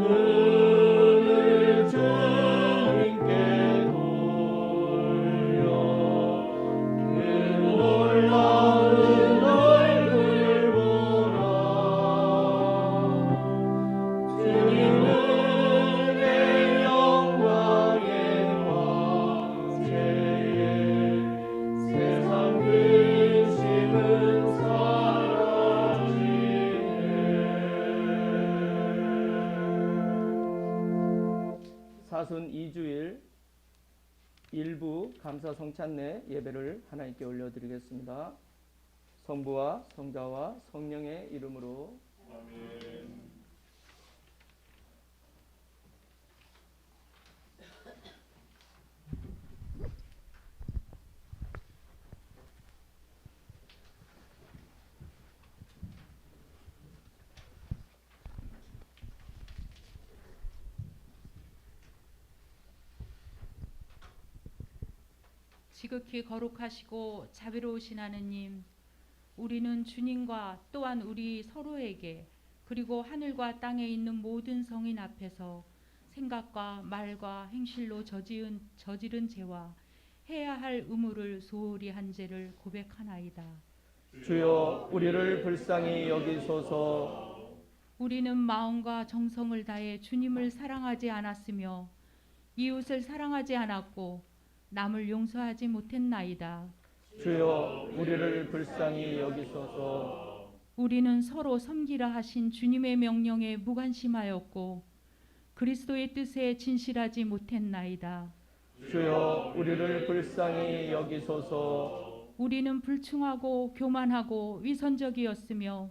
눈을 주님께 돌려 그 놀라운 얼굴 보라. 주님은 내 영광의 광채에 세상 근심은 사순 2주일 일부 감사 성찬례 예배를 하나님께 올려드리겠습니다. 성부와 성자와 성령의 이름으로 아멘. 지극히 거룩하시고 자비로우신 하느님, 우리는 주님과 또한 우리 서로에게 그리고 하늘과 땅에 있는 모든 성인 앞에서 생각과 말과 행실로 저지른 죄와 해야 할 의무를 소홀히 한 죄를 고백하나이다. 주여 우리를 불쌍히 여기소서. 우리는 마음과 정성을 다해 주님을 사랑하지 않았으며 이웃을 사랑하지 않았고 남을 용서하지 못했나이다. 주여 우리를 불쌍히 여기소서. 우리는 서로 섬기라 하신 주님의 명령에 무관심하였고 그리스도의 뜻에 진실하지 못했나이다. 주여 우리를 불쌍히 여기소서. 우리는 불충하고 교만하고 위선적이었으며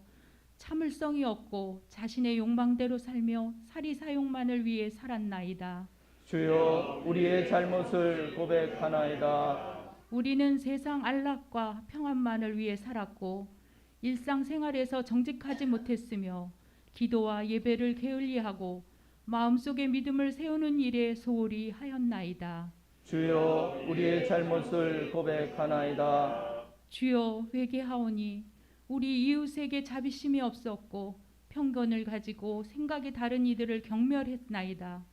참을성이 없고 자신의 욕망대로 살며 사리사욕만을 위해 살았나이다. 주여 우리의 잘못을 고백하나이다. 우리는 세상 안락과 평안만을 위해 살았고 일상생활에서 정직하지 못했으며 기도와 예배를 게을리하고 마음속에 믿음을 세우는 일에 소홀히 하였나이다. 주여 우리의 잘못을 고백하나이다. 주여 회개하오니 우리 이웃에게 자비심이 없었고 편견을 가지고 생각이 다른 이들을 경멸했나이다.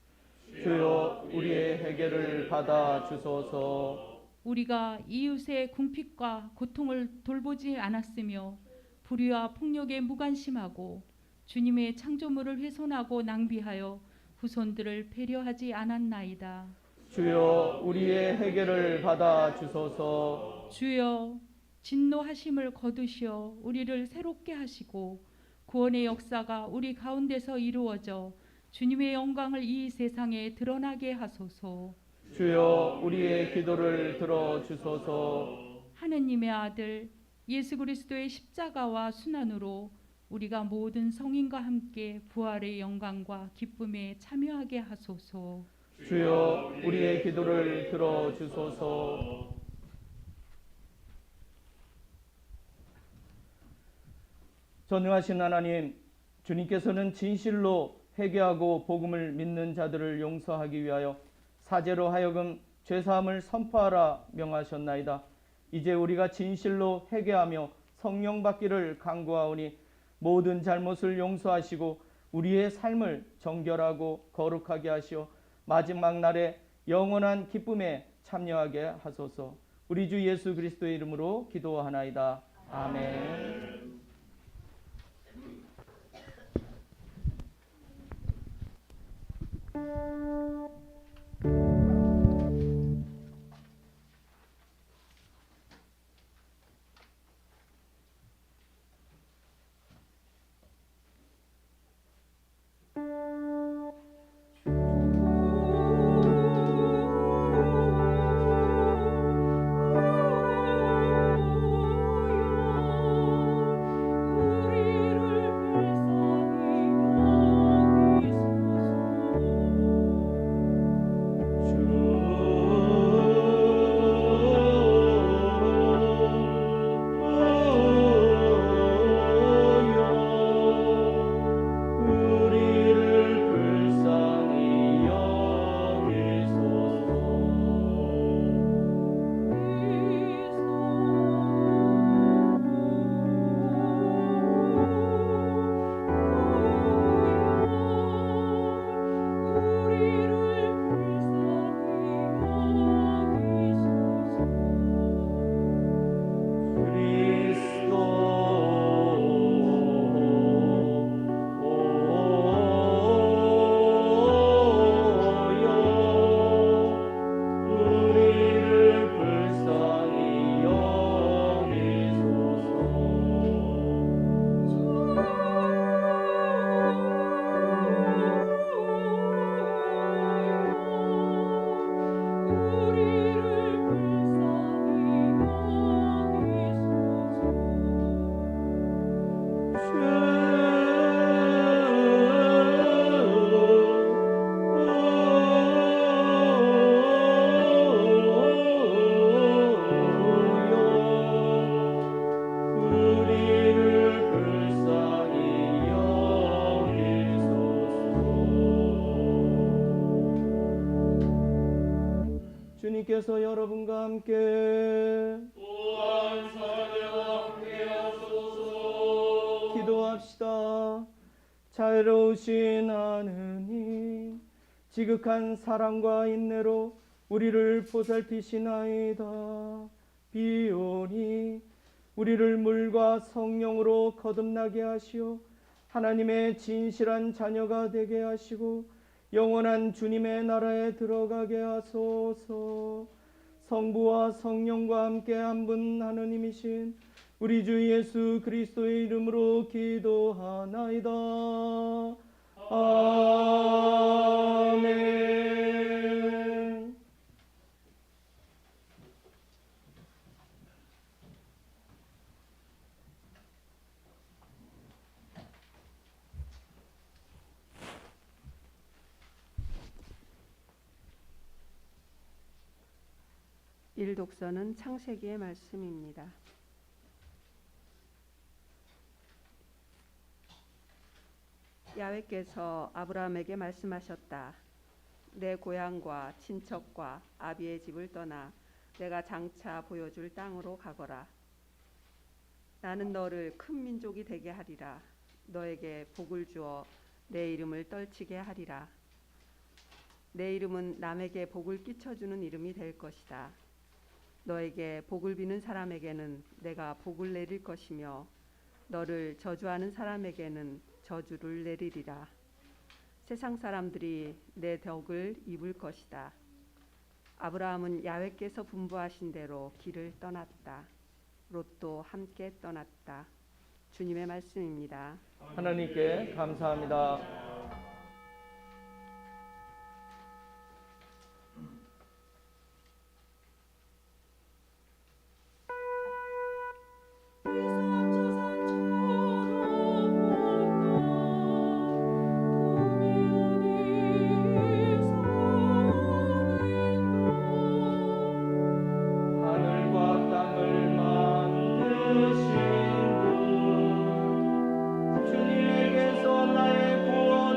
주여 우리의 회개를 받아 주소서. 우리가 이웃의 궁핍과 고통을 돌보지 않았으며 불의와 폭력에 무관심하고 주님의 창조물을 훼손하고 낭비하여 후손들을 배려하지 않았나이다. 주여 우리의 회개를 받아 주소서. 주여 진노하심을 거두시어 우리를 새롭게 하시고 구원의 역사가 우리 가운데서 이루어져 주님의 영광을 이 세상에 드러나게 하소서. 주여 우리의 기도를 들어주소서. 하느님의 아들 예수 그리스도의 십자가와 순환으로 우리가 모든 성인과 함께 부활의 영광과 기쁨에 참여하게 하소서. 주여 우리의 기도를 들어주소서. 전능하신 하나님, 주님께서는 진실로 회개하고 복음을 믿는 자들을 용서하기 위하여 사제로 하여금 죄사함을 선포하라 명하셨나이다. 이제 우리가 진실로 회개하며 성령 받기를 간구하오니 모든 잘못을 용서하시고 우리의 삶을 정결하고 거룩하게 하시어 마지막 날에 영원한 기쁨에 참여하게 하소서. 우리 주 예수 그리스도의 이름으로 기도하나이다. 아멘. 주님께서 여러분과 함께 또한 사랑과 함께하소서. 기도합시다. 자애로우신 하느님, 지극한 사랑과 인내로 우리를 보살피시나이다. 비오니 우리를 물과 성령으로 거듭나게 하시어 하나님의 진실한 자녀가 되게 하시고 영원한 주님의 나라에 들어가게 하소서. 성부와 성령과 함께 한 분 하느님이신 우리 주 예수 그리스도의 이름으로 기도하나이다. 아멘. 일독서는 창세기의 말씀입니다. 야훼께서 아브라함에게 말씀하셨다. 내 고향과 친척과 아비의 집을 떠나 내가 장차 보여줄 땅으로 가거라. 나는 너를 큰 민족이 되게 하리라. 너에게 복을 주어 내 이름을 떨치게 하리라. 내 이름은 남에게 복을 끼쳐주는 이름이 될 것이다. 너에게 복을 비는 사람에게는 내가 복을 내릴 것이며 너를 저주하는 사람에게는 저주를 내리리라. 세상 사람들이 내 덕을 입을 것이다. 아브라함은 야훼께서 분부하신 대로 길을 떠났다. 롯도 함께 떠났다. 주님의 말씀입니다. 하나님께 감사합니다. 하늘과 땅을 만드신 분, 주님에게서 나의 구원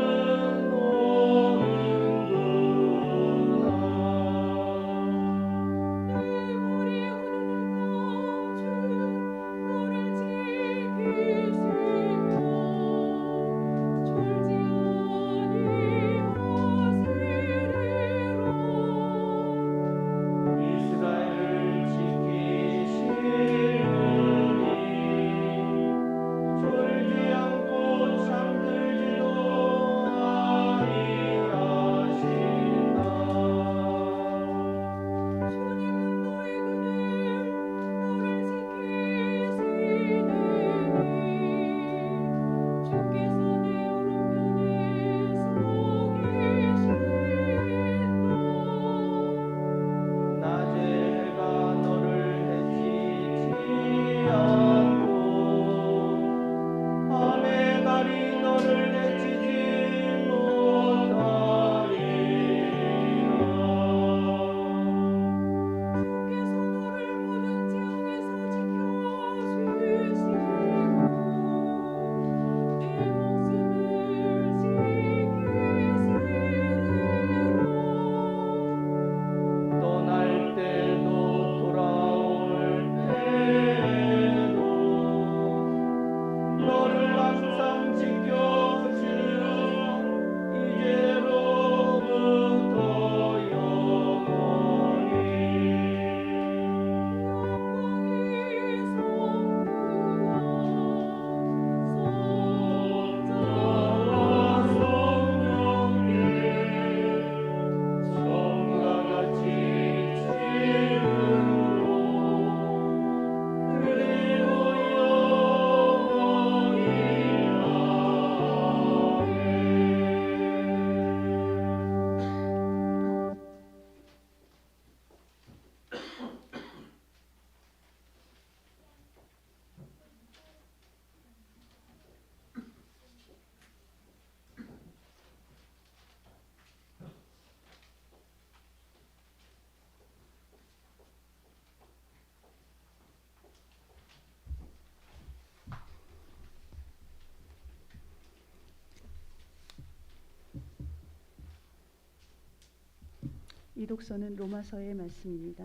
이 독서는 로마서의 말씀입니다.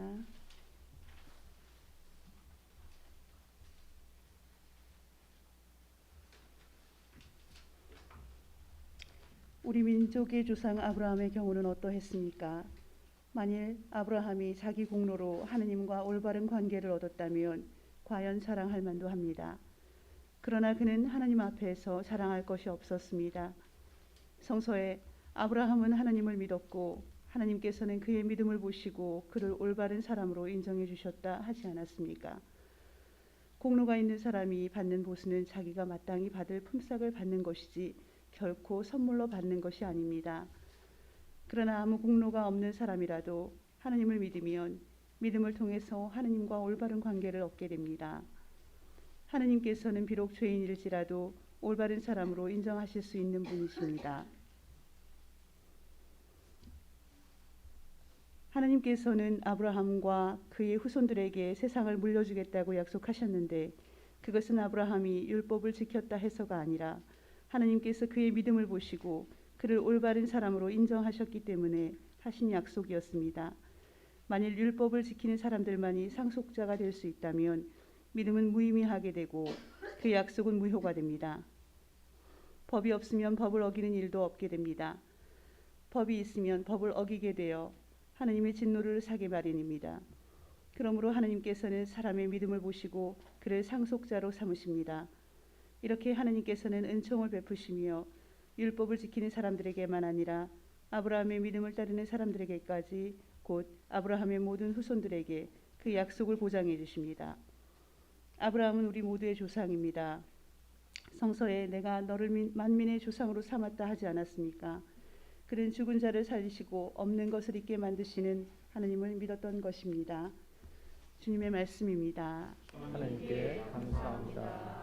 우리 민족의 조상 아브라함의 경우는 어떠했습니까? 만일 아브라함이 자기 공로로 하느님과 올바른 관계를 얻었다면 과연 자랑할 만도 합니다. 그러나 그는 하나님 앞에서 자랑할 것이 없었습니다. 성서에 아브라함은 하나님을 믿었고 하나님께서는 그의 믿음을 보시고 그를 올바른 사람으로 인정해 주셨다 하지 않았습니까? 공로가 있는 사람이 받는 보수는 자기가 마땅히 받을 품삯을 받는 것이지 결코 선물로 받는 것이 아닙니다. 그러나 아무 공로가 없는 사람이라도 하나님을 믿으면 믿음을 통해서 하나님과 올바른 관계를 얻게 됩니다. 하나님께서는 비록 죄인일지라도 올바른 사람으로 인정하실 수 있는 분이십니다. 하나님께서는 아브라함과 그의 후손들에게 세상을 물려주겠다고 약속하셨는데 그것은 아브라함이 율법을 지켰다 해서가 아니라 하나님께서 그의 믿음을 보시고 그를 올바른 사람으로 인정하셨기 때문에 하신 약속이었습니다. 만일 율법을 지키는 사람들만이 상속자가 될 수 있다면 믿음은 무의미하게 되고 그 약속은 무효가 됩니다. 법이 없으면 법을 어기는 일도 없게 됩니다. 법이 있으면 법을 어기게 되어 하나님의 진노를 사게 마련입니다. 그러므로 하나님께서는 사람의 믿음을 보시고 그를 상속자로 삼으십니다. 이렇게 하나님께서는 은총을 베푸시며 율법을 지키는 사람들에게만 아니라 아브라함의 믿음을 따르는 사람들에게까지 곧 아브라함의 모든 후손들에게 그 약속을 보장해 주십니다. 아브라함은 우리 모두의 조상입니다. 성서에 내가 너를 만민의 조상으로 삼았다 하지 않았습니까? 그는 죽은 자를 살리시고 없는 것을 있게 만드시는 하나님을 믿었던 것입니다. 주님의 말씀입니다. 하나님께 감사합니다.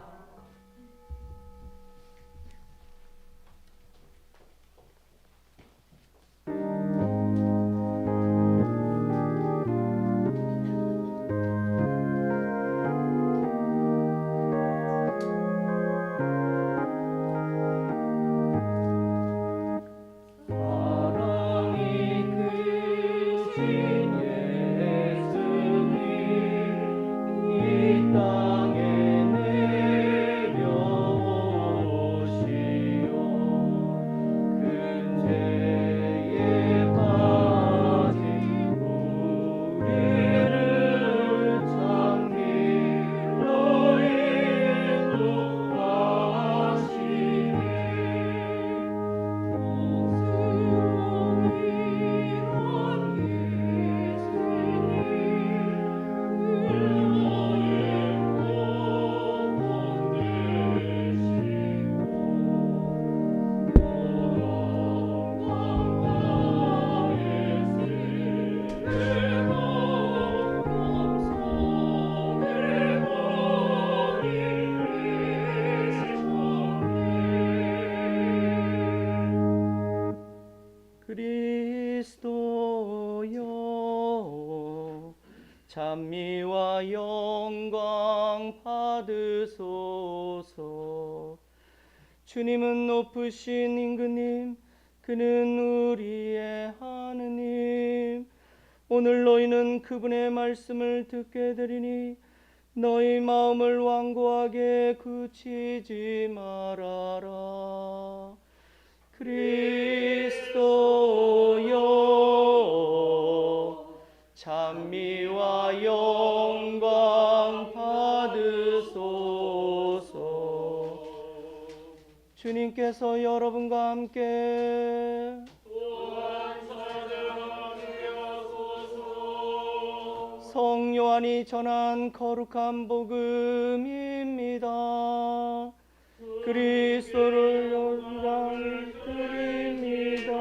그리스도여 찬미와 영광 받으소서. 주님은 높으신 임금님, 그는 우리의 하느님. 오늘 너희는 그분의 말씀을 듣게 되리니 너희 마음을 완고하게 굳히지 말아라. 그리스도여 찬미와 영광 받으소서. 주님께서 여러분과 함께 성 요한이 전한 거룩한 복음입니다. 그리스도를 영광 드립니다.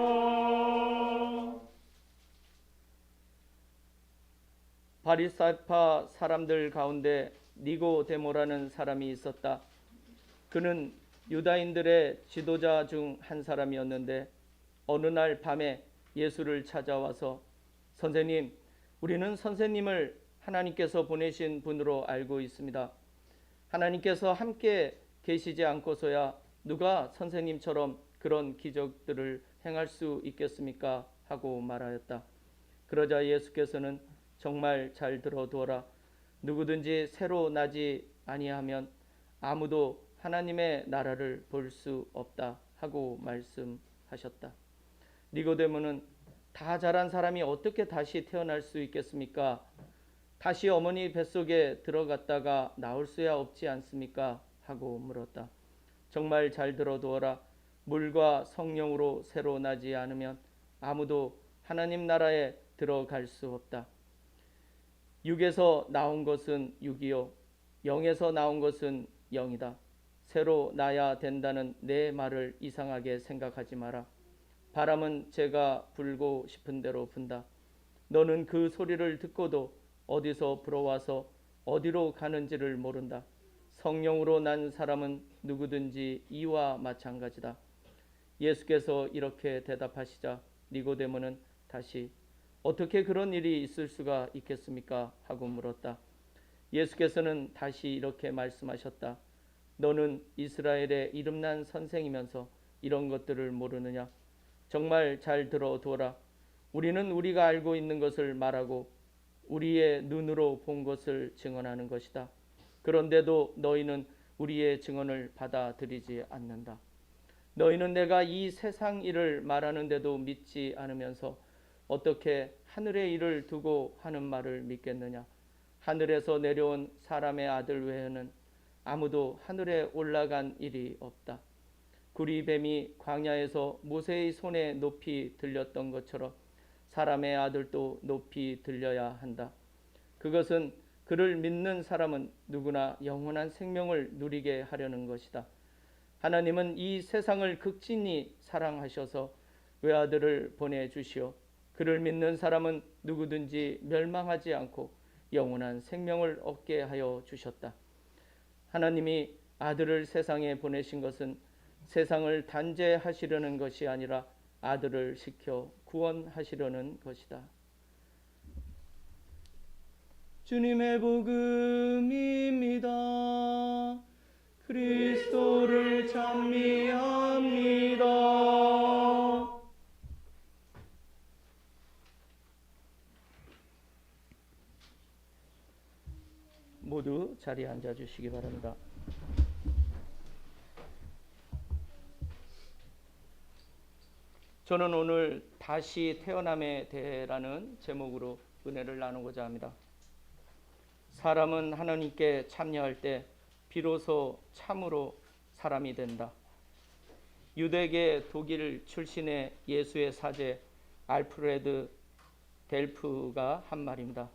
바리새파 사람들 가운데 니고데모라는 사람이 있었다. 그는 유다인들의 지도자 중 한 사람이었는데 어느 날 밤에 예수를 찾아와서 선생님, 우리는 선생님을 하나님께서 보내신 분으로 알고 있습니다. 하나님께서 함께 계시지 않고서야 누가 선생님처럼 그런 기적들을 행할 수 있겠습니까? 하고 말하였다. 그러자 예수께서는 정말 잘 들어두어라. 누구든지 새로 나지 아니하면 아무도 하나님의 나라를 볼 수 없다 하고 말씀하셨다. 니고데모는 다 자란 사람이 어떻게 다시 태어날 수 있겠습니까? 다시 어머니 뱃속에 들어갔다가 나올 수야 없지 않습니까? 하고 물었다. 정말 잘 들어두어라. 물과 성령으로 새로 나지 않으면 아무도 하나님 나라에 들어갈 수 없다. 육에서 나온 것은 육이요 영에서 나온 것은 영이다. 새로 나야 된다는 내 말을 이상하게 생각하지 마라. 바람은 제가 불고 싶은 대로 분다. 너는 그 소리를 듣고도 어디서 불어와서 어디로 가는지를 모른다. 성령으로 난 사람은 누구든지 이와 마찬가지다. 예수께서 이렇게 대답하시자 니고데모는 다시 어떻게 그런 일이 있을 수가 있겠습니까? 하고 물었다. 예수께서는 다시 이렇게 말씀하셨다. 너는 이스라엘의 이름난 선생이면서 이런 것들을 모르느냐? 정말 잘 들어두어라. 우리는 우리가 알고 있는 것을 말하고 우리의 눈으로 본 것을 증언하는 것이다. 그런데도 너희는 우리의 증언을 받아들이지 않는다. 너희는 내가 이 세상 일을 말하는데도 믿지 않으면서 어떻게 하늘의 일을 두고 하는 말을 믿겠느냐? 하늘에서 내려온 사람의 아들 외에는 아무도 하늘에 올라간 일이 없다. 구리뱀이 광야에서 모세의 손에 높이 들렸던 것처럼 사람의 아들도 높이 들려야 한다. 그것은 그를 믿는 사람은 누구나 영원한 생명을 누리게 하려는 것이다. 하나님은 이 세상을 극진히 사랑하셔서 외아들을 보내주시어 그를 믿는 사람은 누구든지 멸망하지 않고 영원한 생명을 얻게 하여 주셨다. 하나님이 아들을 세상에 보내신 것은 세상을 단죄하시려는 것이 아니라 아들을 시켜 구원하시려는 것이다. 주님의 복음입니다. 그리스도를 찬미합니다. 모두 자리에 앉아 주시기 바랍니다. 저는 오늘 다시 태어남에 대해라는 제목으로 은혜를 나누고자 합니다. 사람은 하나님께 참여할 때 비로소 참으로 사람이 된다. 유대계 독일 출신의 예수의 사제 알프레드 델프가 한 말입니다.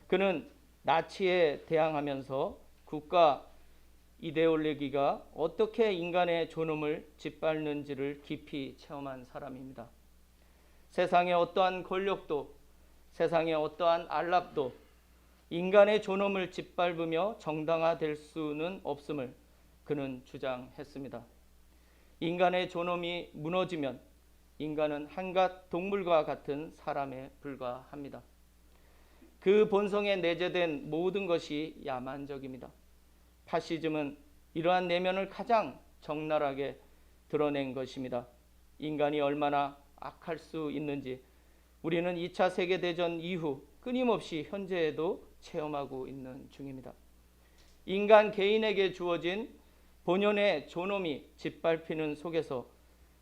그는 나치에 대항하면서 국가 이데올로기가 어떻게 인간의 존엄을 짓밟는지를 깊이 체험한 사람입니다. 세상의 어떠한 권력도 세상의 어떠한 안락도 인간의 존엄을 짓밟으며 정당화될 수는 없음을 그는 주장했습니다. 인간의 존엄이 무너지면 인간은 한갓 동물과 같은 사람에 불과합니다. 그 본성에 내재된 모든 것이 야만적입니다. 파시즘은 이러한 내면을 가장 적나라하게 드러낸 것입니다. 인간이 얼마나 악할 수 있는지 우리는 2차 세계대전 이후 끊임없이 현재에도 체험하고 있는 중입니다. 인간 개인에게 주어진 본연의 존엄이 짓밟히는 속에서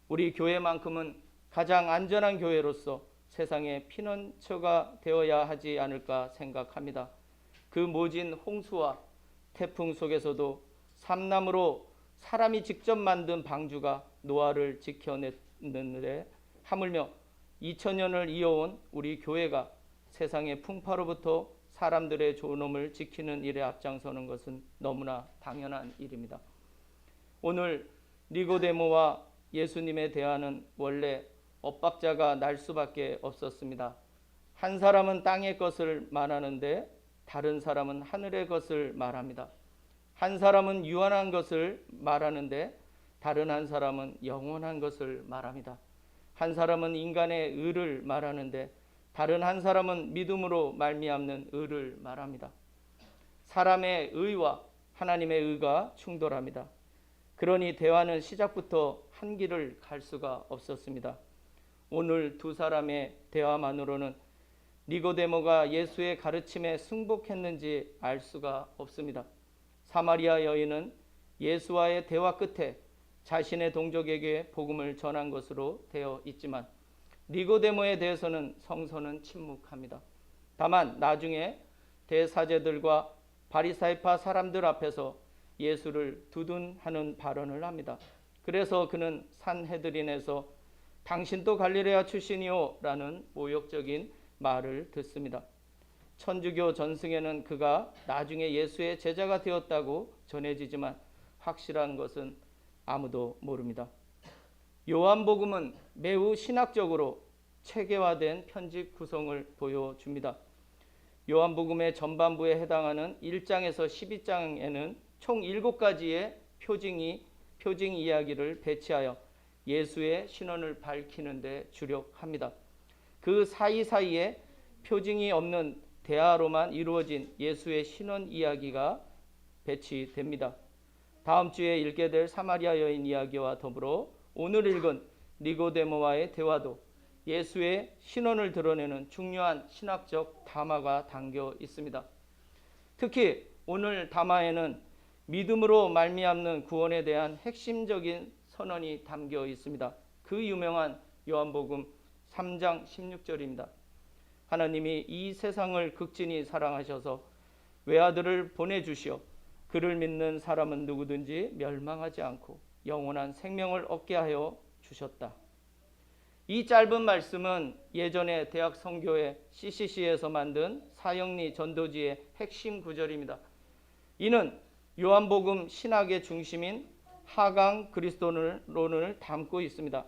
우리 교회만큼은 가장 안전한 교회로서 세상의 피난처가 되어야 하지 않을까 생각합니다. 그 모진 홍수와 태풍 속에서도 삼남으로 사람이 직접 만든 방주가 노아를 지켜냈는데 하물며 2000년을 이어온 우리 교회가 세상의 풍파로부터 사람들의 존엄을 지키는 일에 앞장서는 것은 너무나 당연한 일입니다. 오늘 니고데모와 예수님의 대화는 원래 엇박자가 날 수밖에 없었습니다. 한 사람은 땅의 것을 말하는데 다른 사람은 하늘의 것을 말합니다. 한 사람은 유한한 것을 말하는데 다른 한 사람은 영원한 것을 말합니다. 한 사람은 인간의 의를 말하는데 다른 한 사람은 믿음으로 말미암는 의를 말합니다. 사람의 의와 하나님의 의가 충돌합니다. 그러니 대화는 시작부터 한 길을 갈 수가 없었습니다. 오늘 두 사람의 대화만으로는 니고데모가 예수의 가르침에 승복했는지 알 수가 없습니다. 사마리아 여인은 예수와의 대화 끝에 자신의 동족에게 복음을 전한 것으로 되어 있지만 니고데모에 대해서는 성서는 침묵합니다. 다만 나중에 대사제들과 바리사이파 사람들 앞에서 예수를 두둔하는 발언을 합니다. 그래서 그는 산헤드린에서 당신도 갈릴레아 출신이요 라는 모욕적인 말을 듣습니다. 천주교 전승에는 그가 나중에 예수의 제자가 되었다고 전해지지만 확실한 것은 아무도 모릅니다. 요한복음은 매우 신학적으로 체계화된 편집 구성을 보여줍니다. 요한복음의 전반부에 해당하는 1장에서 12장에는 총 7가지의 표징 이야기를 배치하여 예수의 신원을 밝히는 데 주력합니다. 그 사이사이에 표징이 없는 대화로만 이루어진 예수의 신원 이야기가 배치됩니다. 다음 주에 읽게 될 사마리아 여인 이야기와 더불어 오늘 읽은 니고데모와의 대화도 예수의 신원을 드러내는 중요한 신학적 담화가 담겨 있습니다. 특히 오늘 담화에는 믿음으로 말미암는 구원에 대한 핵심적인 선언이 담겨 있습니다. 그 유명한 요한복음 3장 16절입니다. 하나님이 이 세상을 극진히 사랑하셔서 외아들을 보내주시어 그를 믿는 사람은 누구든지 멸망하지 않고 영원한 생명을 얻게 하여 주셨다. 이 짧은 말씀은 예전에 대학 선교회 CCC에서 만든 사형리 전도지의 핵심 구절입니다. 이는 요한복음 신학의 중심인 하강 그리스도론을 담고 있습니다.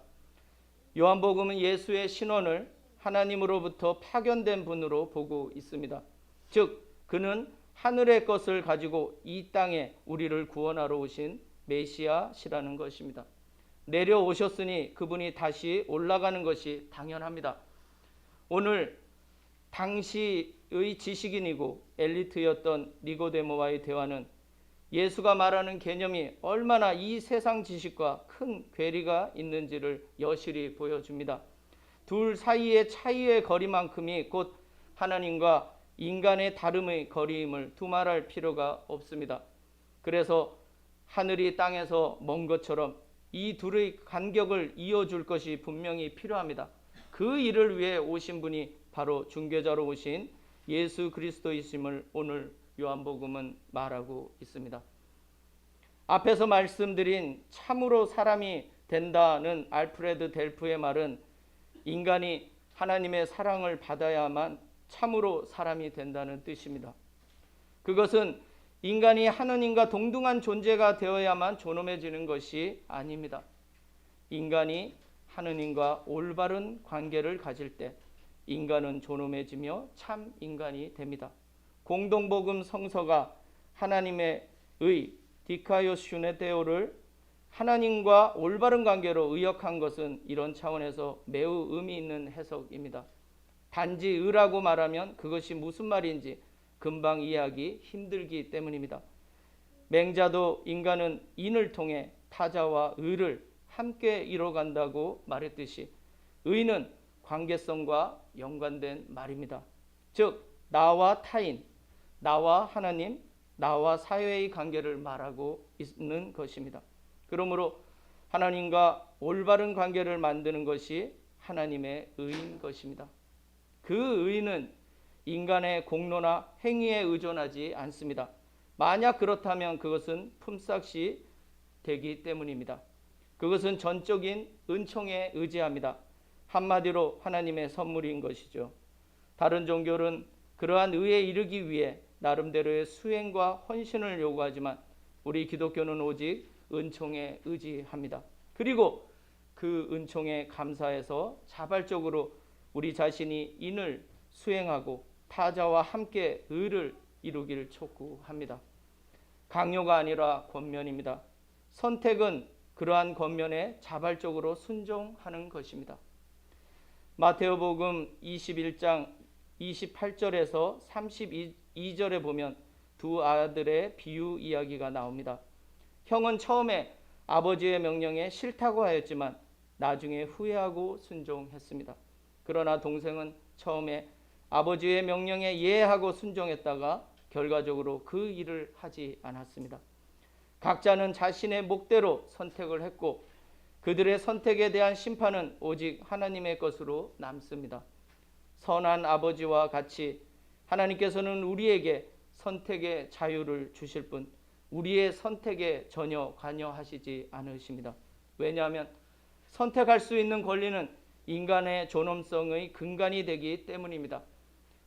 요한복음은 예수의 신원을 하나님으로부터 파견된 분으로 보고 있습니다. 즉 그는 하늘의 것을 가지고 이 땅에 우리를 구원하러 오신 메시아시라는 것입니다. 내려오셨으니 그분이 다시 올라가는 것이 당연합니다. 오늘 당시의 지식인이고 엘리트였던 니고데모와의 대화는 예수가 말하는 개념이 얼마나 이 세상 지식과 큰 괴리가 있는지를 여실히 보여줍니다. 둘 사이의 차이의 거리만큼이 곧 하나님과 인간의 다름의 거리임을 두말할 필요가 없습니다. 그래서 하늘이 땅에서 먼 것처럼 이 둘의 간격을 이어줄 것이 분명히 필요합니다. 그 일을 위해 오신 분이 바로 중개자로 오신 예수 그리스도이심을 오늘 요한복음은 말하고 있습니다. 앞에서 말씀드린 참으로 사람이 된다는 알프레드 델프의 말은 인간이 하나님의 사랑을 받아야만 참으로 사람이 된다는 뜻입니다. 그것은 인간이 하느님과 동등한 존재가 되어야만 존엄해지는 것이 아닙니다. 인간이 하느님과 올바른 관계를 가질 때 인간은 존엄해지며 참 인간이 됩니다. 공동복음 성서가 하나님의 디카이오슈네테오를 하나님과 올바른 관계로 의역한 것은 이런 차원에서 매우 의미 있는 해석입니다. 단지 의라고 말하면 그것이 무슨 말인지 금방 이해하기 힘들기 때문입니다. 맹자도 인간은 인을 통해 타자와 의를 함께 이뤄간다고 말했듯이 의는 관계성과 연관된 말입니다. 즉 나와 타인, 나와 하나님, 나와 사회의 관계를 말하고 있는 것입니다. 그러므로 하나님과 올바른 관계를 만드는 것이 하나님의 의인 것입니다. 그 의는 인간의 공로나 행위에 의존하지 않습니다. 만약 그렇다면 그것은 품삯이 되기 때문입니다. 그것은 전적인 은총에 의지합니다. 한마디로 하나님의 선물인 것이죠. 다른 종교는 그러한 의에 이르기 위해 나름대로의 수행과 헌신을 요구하지만 우리 기독교는 오직 은총에 의지합니다. 그리고 그 은총에 감사해서 자발적으로 우리 자신이 인을 수행하고 타자와 함께 의를 이루기를 촉구합니다. 강요가 아니라 권면입니다. 선택은 그러한 권면에 자발적으로 순종하는 것입니다. 마테오복음 21장 28절에서 32절에 보면 두 아들의 비유 이야기가 나옵니다. 형은 처음에 아버지의 명령에 싫다고 하였지만 나중에 후회하고 순종했습니다. 그러나 동생은 처음에 아버지의 명령에 예하고 순종했다가 결과적으로 그 일을 하지 않았습니다. 각자는 자신의 목대로 선택을 했고 그들의 선택에 대한 심판은 오직 하나님의 것으로 남습니다. 선한 아버지와 같이 하나님께서는 우리에게 선택의 자유를 주실 뿐 우리의 선택에 전혀 관여하시지 않으십니다. 왜냐하면 선택할 수 있는 권리는 인간의 존엄성의 근간이 되기 때문입니다.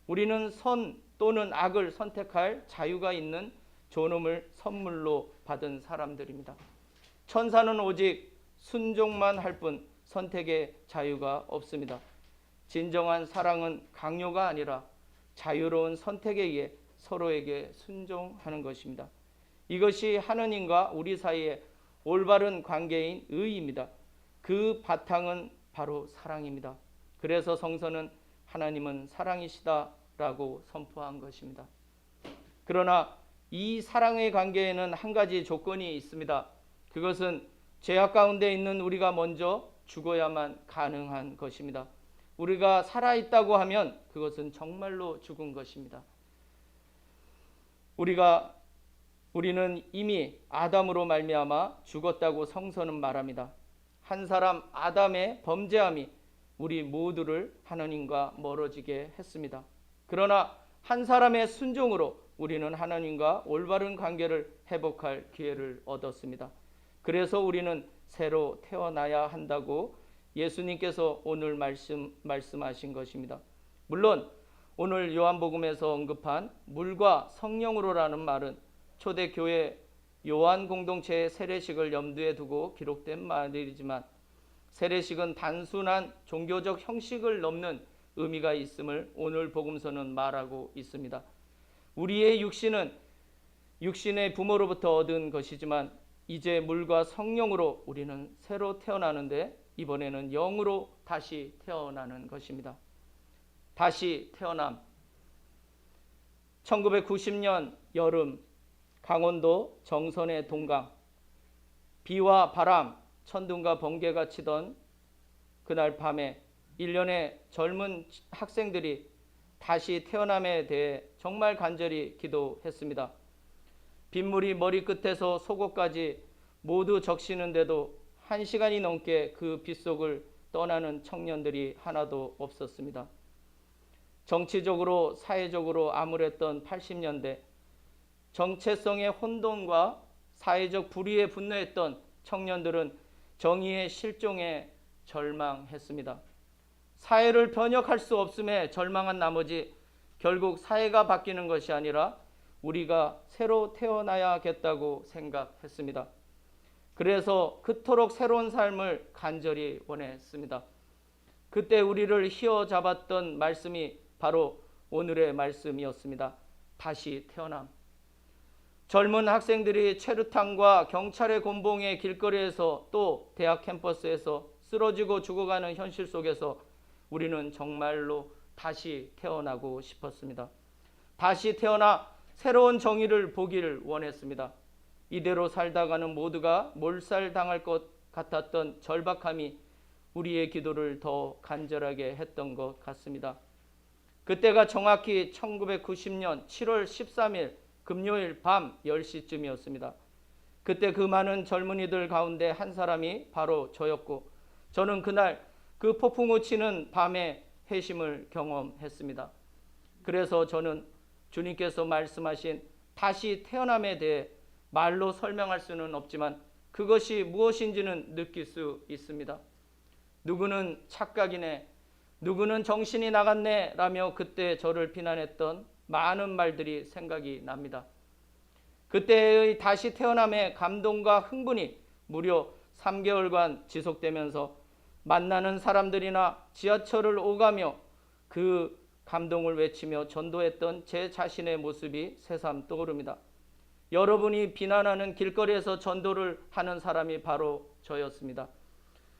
우리는 선 또는 악을 선택할 자유가 있는 존엄을 선물로 받은 사람들입니다. 천사는 오직 순종만 할 뿐 선택의 자유가 없습니다. 진정한 사랑은 강요가 아니라 자유로운 선택에 의해 서로에게 순종하는 것입니다. 이것이 하느님과 우리 사이의 올바른 관계인 의입니다. 그 바탕은 바로 사랑입니다. 그래서 성서는 하나님은 사랑이시다라고 선포한 것입니다. 그러나 이 사랑의 관계에는 한 가지 조건이 있습니다. 그것은 죄악 가운데 있는 우리가 먼저 죽어야만 가능한 것입니다. 우리가 살아있다고 하면 그것은 정말로 죽은 것입니다. 우리는 이미 아담으로 말미암아 죽었다고 성서는 말합니다. 한 사람 아담의 범죄함이 우리 모두를 하나님과 멀어지게 했습니다. 그러나 한 사람의 순종으로 우리는 하나님과 올바른 관계를 회복할 기회를 얻었습니다. 그래서 우리는 새로 태어나야 한다고 예수님께서 오늘 말씀하신 것입니다. 물론 오늘 요한복음에서 언급한 물과 성령으로라는 말은 초대교회 요한 공동체의 세례식을 염두에 두고 기록된 말이지만 세례식은 단순한 종교적 형식을 넘는 의미가 있음을 오늘 복음서는 말하고 있습니다. 우리의 육신은 육신의 부모로부터 얻은 것이지만 이제 물과 성령으로 우리는 새로 태어나는데 이번에는 영으로 다시 태어나는 것입니다. 다시 태어남. 1990년 여름 강원도 정선의 동강, 비와 바람, 천둥과 번개가 치던 그날 밤에 일련의 젊은 학생들이 다시 태어남에 대해 정말 간절히 기도했습니다. 빗물이 머리끝에서 속옷까지 모두 적시는데도 1시간이 넘게 그 빗속을 떠나는 청년들이 하나도 없었습니다. 정치적으로 사회적으로 암울했던 80년대, 정체성의 혼돈과 사회적 불의에 분노했던 청년들은 정의의 실종에 절망했습니다. 사회를 변혁할 수 없음에 절망한 나머지 결국 사회가 바뀌는 것이 아니라 우리가 새로 태어나야겠다고 생각했습니다. 그래서 그토록 새로운 삶을 간절히 원했습니다. 그때 우리를 휘어잡았던 말씀이 바로 오늘의 말씀이었습니다. 다시 태어남. 젊은 학생들이 체류탄과 경찰의 곤봉의 길거리에서 또 대학 캠퍼스에서 쓰러지고 죽어가는 현실 속에서 우리는 정말로 다시 태어나고 싶었습니다. 다시 태어나 새로운 정의를 보기를 원했습니다. 이대로 살다가는 모두가 몰살당할 것 같았던 절박함이 우리의 기도를 더 간절하게 했던 것 같습니다. 그때가 정확히 1990년 7월 13일 금요일 밤 10시쯤이었습니다. 그때 그 많은 젊은이들 가운데 한 사람이 바로 저였고 저는 그날 그 폭풍우 치는 밤에 회심을 경험했습니다. 그래서 저는 주님께서 말씀하신 다시 태어남에 대해 말로 설명할 수는 없지만 그것이 무엇인지는 느낄 수 있습니다. 누구는 착각이네, 누구는 정신이 나갔네 라며 그때 저를 비난했던 많은 말들이 생각이 납니다. 그때의 다시 태어남의 감동과 흥분이 무려 3개월간 지속되면서 만나는 사람들이나 지하철을 오가며 그 감동을 외치며 전도했던 제 자신의 모습이 새삼 떠오릅니다. 여러분이 비난하는 길거리에서 전도를 하는 사람이 바로 저였습니다.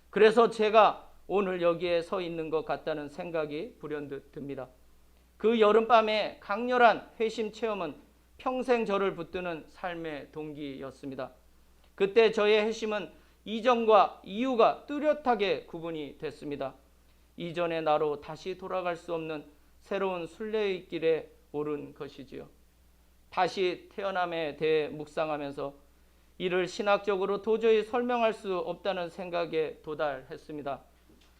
그래서 제가 오늘 여기에 서 있는 것 같다는 생각이 불현듯 듭니다. 그 여름밤의 강렬한 회심 체험은 평생 저를 붙드는 삶의 동기였습니다. 그때 저의 회심은 이전과 이후가 뚜렷하게 구분이 됐습니다. 이전의 나로 다시 돌아갈 수 없는 새로운 순례의 길에 오른 것이지요. 다시 태어남에 대해 묵상하면서 이를 신학적으로 도저히 설명할 수 없다는 생각에 도달했습니다.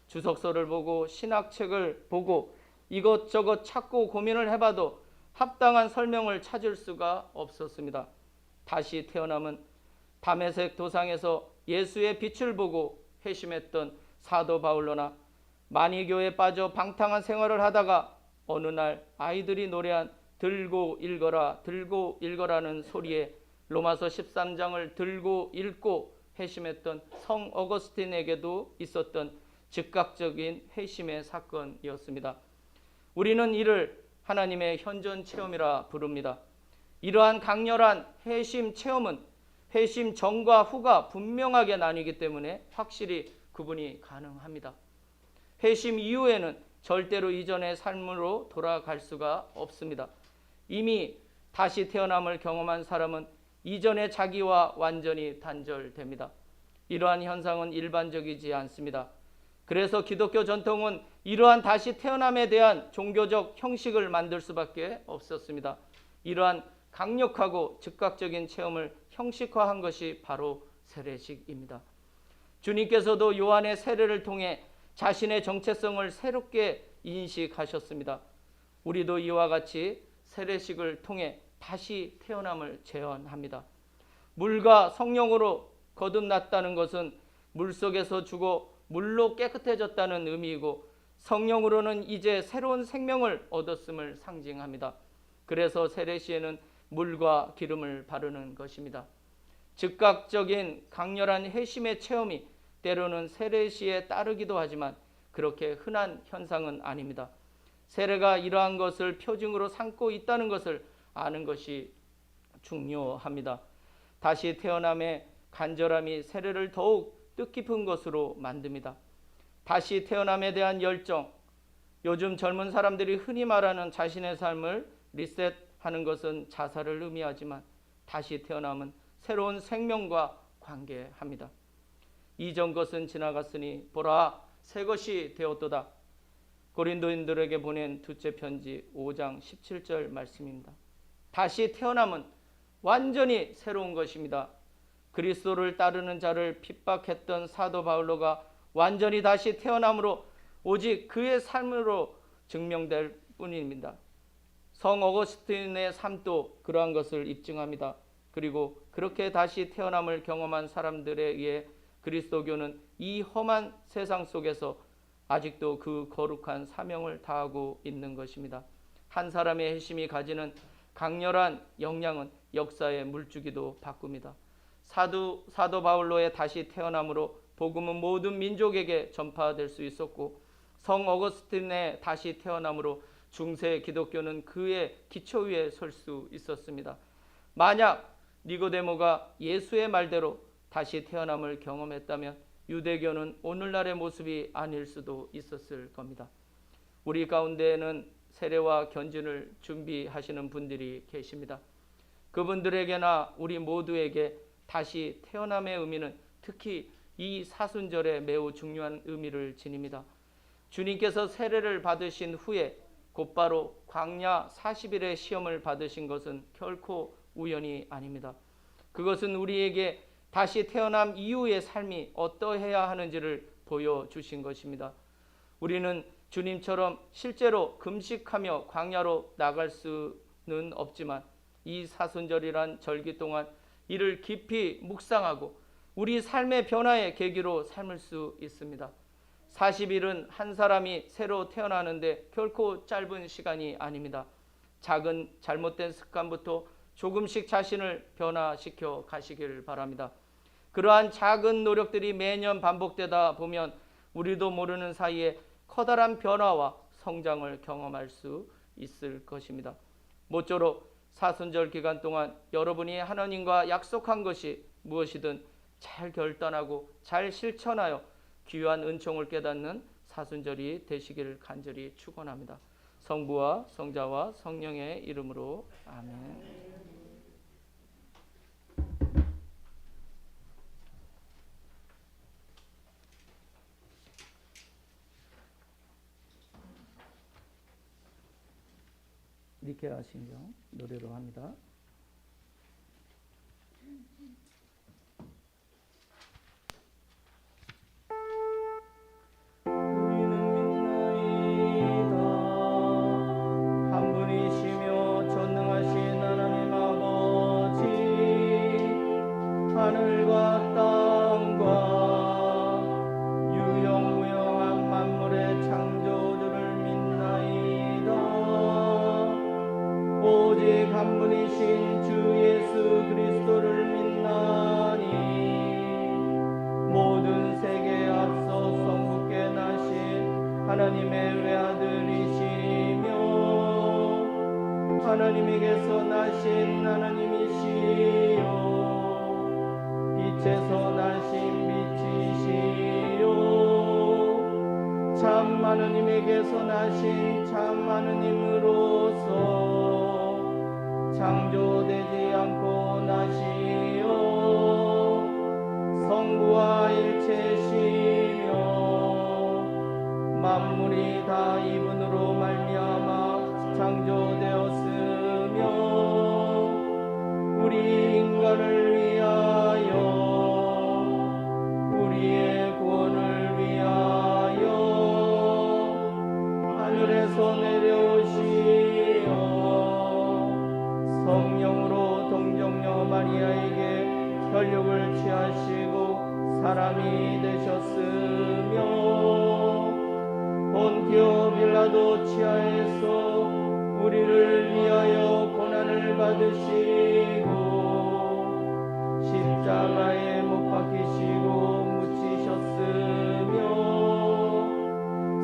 주석서를 보고 신학책을 보고 이것저것 찾고 고민을 해봐도 합당한 설명을 찾을 수가 없었습니다. 다시 태어남은 다메섹 도상에서 예수의 빛을 보고 회심했던 사도 바울로나 만이교에 빠져 방탕한 생활을 하다가 어느 날 아이들이 노래한 들고 읽어라는 소리에 로마서 13장을 들고 읽고 회심했던 성 어거스틴에게도 있었던 즉각적인 회심의 사건이었습니다. 우리는 이를 하나님의 현존 체험이라 부릅니다. 이러한 강렬한 회심 체험은 회심 전과 후가 분명하게 나뉘기 때문에 확실히 구분이 가능합니다. 회심 이후에는 절대로 이전의 삶으로 돌아갈 수가 없습니다. 이미 다시 태어남을 경험한 사람은 이전의 자기와 완전히 단절됩니다. 이러한 현상은 일반적이지 않습니다. 그래서 기독교 전통은 이러한 다시 태어남에 대한 종교적 형식을 만들 수밖에 없었습니다. 이러한 강력하고 즉각적인 체험을 형식화한 것이 바로 세례식입니다. 주님께서도 요한의 세례를 통해 자신의 정체성을 새롭게 인식하셨습니다. 우리도 이와 같이 세례식을 통해 다시 태어남을 제언합니다. 물과 성령으로 거듭났다는 것은 물속에서 죽어 물로 깨끗해졌다는 의미이고 성령으로는 이제 새로운 생명을 얻었음을 상징합니다. 그래서 세례시에는 물과 기름을 바르는 것입니다. 즉각적인 강렬한 회심의 체험이 때로는 세례시에 따르기도 하지만 그렇게 흔한 현상은 아닙니다. 세례가 이러한 것을 표징으로 삼고 있다는 것을 아는 것이 중요합니다. 다시 태어남의 간절함이 세례를 더욱 뜻깊은 것으로 만듭니다. 다시 태어남에 대한 열정, 요즘 젊은 사람들이 흔히 말하는 자신의 삶을 리셋하는 것은 자살을 의미하지만 다시 태어남은 새로운 생명과 관계합니다. 이전 것은 지나갔으니 보라 새 것이 되었도다. 고린도인들에게 보낸 둘째 편지 5장 17절 말씀입니다. 다시 태어남은 완전히 새로운 것입니다. 그리스도를 따르는 자를 핍박했던 사도 바울로가 완전히 다시 태어남으로 오직 그의 삶으로 증명될 뿐입니다. 성 어거스틴의 삶도 그러한 것을 입증합니다. 그리고 그렇게 다시 태어남을 경험한 사람들에 의해 그리스도교는 이 험한 세상 속에서 아직도 그 거룩한 사명을 다하고 있는 것입니다. 한 사람의 회심이 가지는 강렬한 영향은 역사의 물주기도 바꿉니다. 사도 바울로의 다시 태어남으로 복음은 모든 민족에게 전파될 수 있었고 성 어거스틴의 다시 태어남으로 중세 기독교는 그의 기초 위에 설 수 있었습니다. 만약 니고데모가 예수의 말대로 다시 태어남을 경험했다면 유대교는 오늘날의 모습이 아닐 수도 있었을 겁니다. 우리 가운데에는 세례와 견진을 준비하시는 분들이 계십니다. 그분들에게나 우리 모두에게 다시 태어남의 의미는 특히 이 사순절에 매우 중요한 의미를 지닙니다. 주님께서 세례를 받으신 후에 곧바로 광야 40일의 시험을 받으신 것은 결코 우연이 아닙니다. 그것은 우리에게 다시 태어남 이후의 삶이 어떠해야 하는지를 보여주신 것입니다. 우리는 주님처럼 실제로 금식하며 광야로 나갈 수는 없지만 이 사순절이란 절기 동안 이를 깊이 묵상하고 우리 삶의 변화의 계기로 삼을 수 있습니다. 40일은 한 사람이 새로 태어나는데 결코 짧은 시간이 아닙니다. 작은 잘못된 습관부터 조금씩 자신을 변화시켜 가시길 바랍니다. 그러한 작은 노력들이 매년 반복되다 보면 우리도 모르는 사이에 커다란 변화와 성장을 경험할 수 있을 것입니다. 모쪼록 사순절 기간 동안 여러분이 하나님과 약속한 것이 무엇이든 잘 결단하고 잘 실천하여 귀한 은총을 깨닫는 사순절이 되시기를 간절히 축원합니다. 성부와 성자와 성령의 이름으로 아멘. 니케아 신경 노래로 합니다. 하늘과 땅과 유영무영한 만물의 창조주를 믿나이다. 오직 한 분이신 주 예수 그리스도를 믿나니 모든 세계에 앞서 성부께 나신 하나님의 외아들이시며 하나님에게서 나신 하나님이시요 빛에서 나신 빛이시요 참 하느님에게서 나신 참 하느님으로서 창조되지 않고 나시요 성부와 일체시며 만물이 다 이분으로 말미암아 창조되었으며 우리 인간을 위하여 우리의 구원을 위하여 하늘에서 내려오시어 성령으로 동정녀 마리아에게 혈육을 취하시고 사람이 되셨으며 본디오 빌라도 치하에서 우리를 위하여 고난을 받으시고 십자가에 못 박히시고 묻히셨으며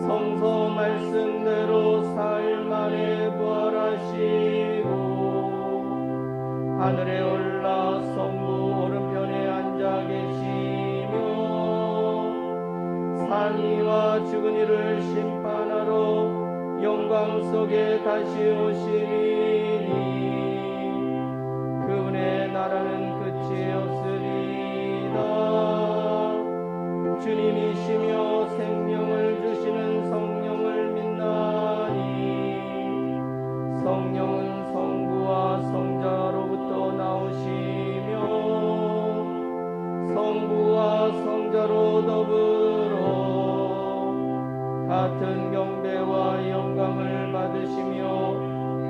성서 말씀대로 사흘 만에 부활하시고 하늘에 올라 성부 오른편에 앉아 계시며 산 이와 죽은 이를 심판하러 영광 속에 다시 오시리니 그분의 나라는 끝이 없으리이다. 주님이시며 생명을 주시는 성령을 믿나니 성령은 성부와 성자로부터 나오시며 성부와 성자로 더불어 같은 경배와 영광을 받으시며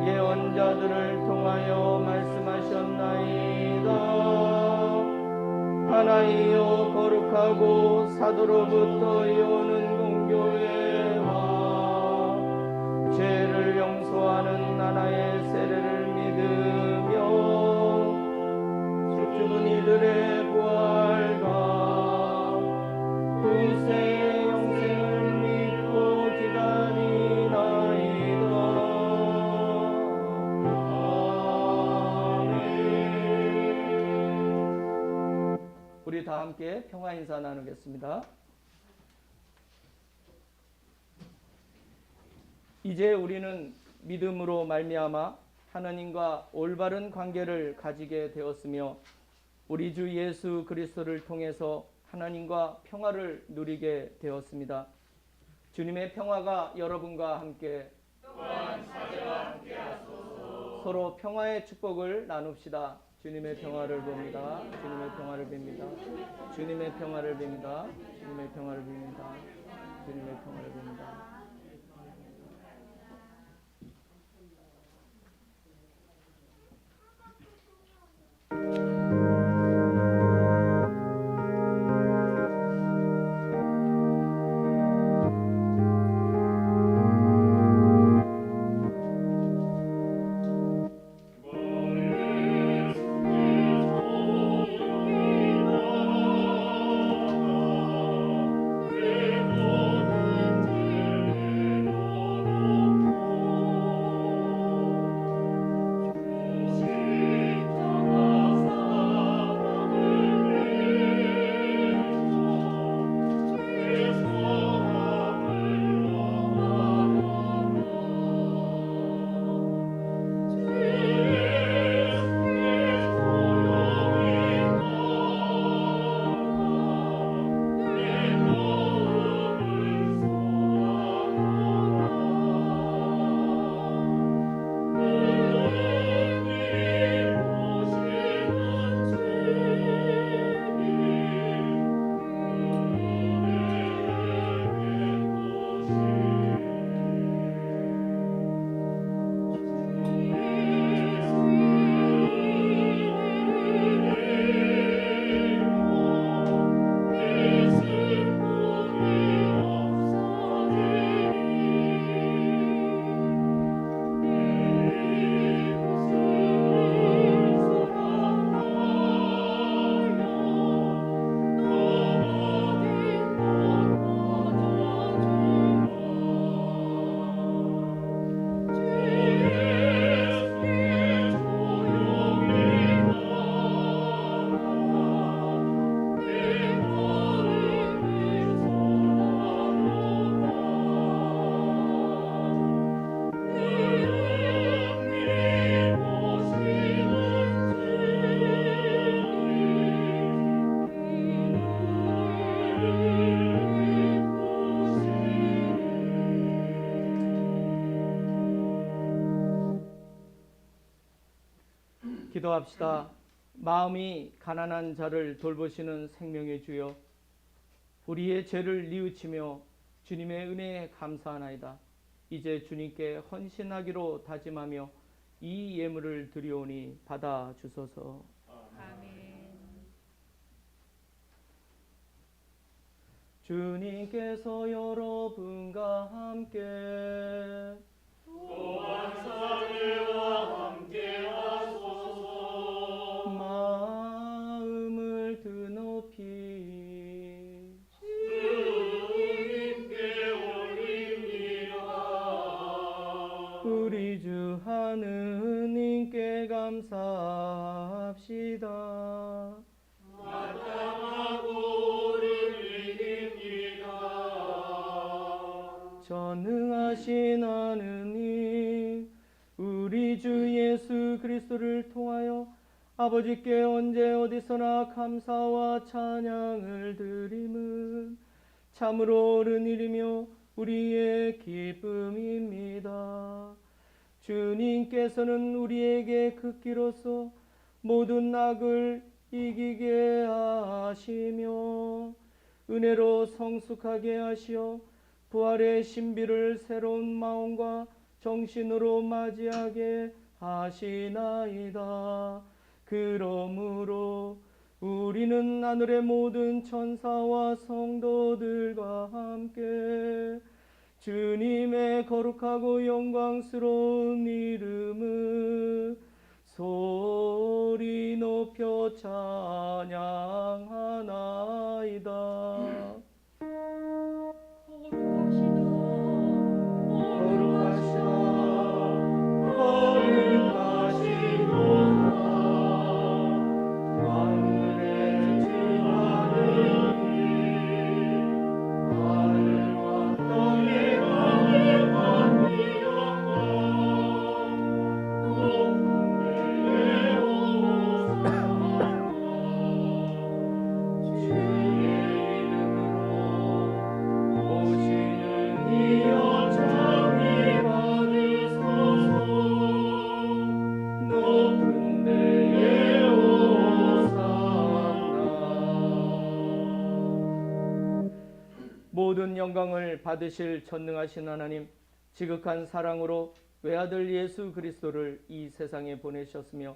예언자들을 통하여 말씀하셨나이다. 하나이여 거룩하고 사도로부터 이오는 공교회와 죄를 용서하는 하나의 세례를 믿으며 죽은 이들의 부활과 후세의 영생을 믿고 기다리나이다. 아멘. 우리 다 함께 평화 인사 나누겠습니다. 이제 우리는 믿음으로 말미암아 하나님과 올바른 관계를 가지게 되었으며 우리 주 예수 그리스도를 통해서 하나님과 평화를 누리게 되었습니다. 주님의 평화가 여러분과 함께 또한 사제와 함께 하소서. 서로 평화의 축복을 나눕시다. 주님의 평화를 봅니다. 주님의 평화를 빕니다. 주님의 평화를 빕니다. 주님의 평화를 빕니다. 주님의 평화를 빕니다. 기도합시다. 마음이 가난한 자를 돌보시는 생명의 주여, 우리의 죄를 뉘우치며 주님의 은혜에 감사하나이다. 이제 주님께 헌신하기로 다짐하며 이 예물을 드리오니 받아 주소서. 아멘. 주님께서 여러분과 함께 또한 사제와 함께 하소서. 마음을 드높이 주님께 올립니다. 우리 주 하느님께 감사합시다. 마땅하고 옳은 일입니다. 전능하신 하느님, 우리 주 예수 그리스도를 통하여 아버지께 언제 어디서나 감사와 찬양을 드림은 참으로 옳은 일이며 우리의 기쁨입니다. 주님께서는 우리에게 극기로서 모든 악을 이기게 하시며 은혜로 성숙하게 하시어 부활의 신비를 새로운 마음과 정신으로 맞이하게 하시나이다. 그러므로 우리는 하늘의 모든 천사와 성도들과 함께 주님의 거룩하고 영광스러운 이름을 소리 높여 찬양하나이다. 모든 영광을 받으실 전능하신 하나님, 지극한 사랑으로 외아들 예수 그리스도를 이 세상에 보내셨으며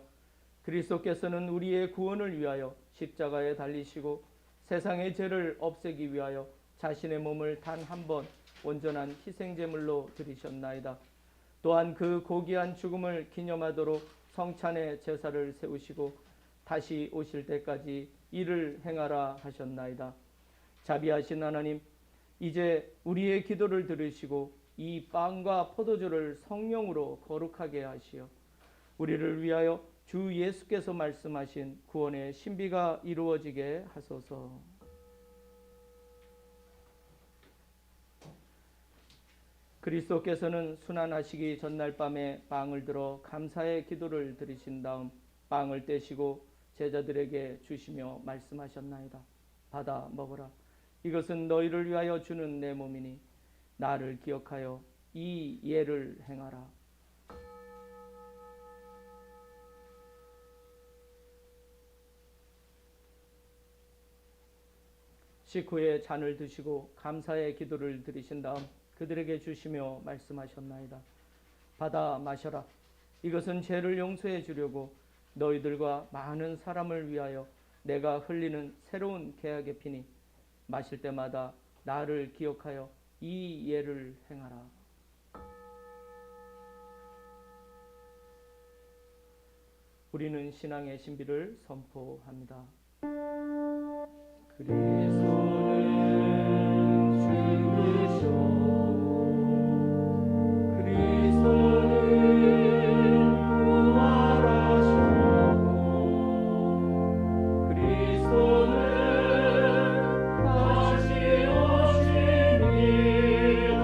그리스도께서는 우리의 구원을 위하여 십자가에 달리시고 세상의 죄를 없애기 위하여 자신의 몸을 단 한 번 온전한 희생제물로 드리셨나이다. 또한 그 고귀한 죽음을 기념하도록 성찬의 제사를 세우시고 다시 오실 때까지 이를 행하라 하셨나이다. 자비하신 하나님, 이제 우리의 기도를 들으시고 이 빵과 포도주를 성령으로 거룩하게 하시어 우리를 위하여 주 예수께서 말씀하신 구원의 신비가 이루어지게 하소서. 그리스도께서는 순환하시기 전날 밤에 빵을 들어 감사의 기도를 드리신 다음 빵을 떼시고 제자들에게 주시며 말씀하셨나이다. 받아 먹어라. 이것은 너희를 위하여 주는 내 몸이니 나를 기억하여 이 예를 행하라. 식후에 잔을 드시고 감사의 기도를 드리신 다음 그들에게 주시며 말씀하셨나이다. 받아 마셔라. 이것은 죄를 용서해 주려고 너희들과 많은 사람을 위하여 내가 흘리는 새로운 계약의 피니 마실 때마다 나를 기억하여 이 예를 행하라. 우리는 신앙의 신비를 선포합니다. 그리스도는 죽으셨고 그리스도는 부활하셨고 그리스도는 다시 오십니다.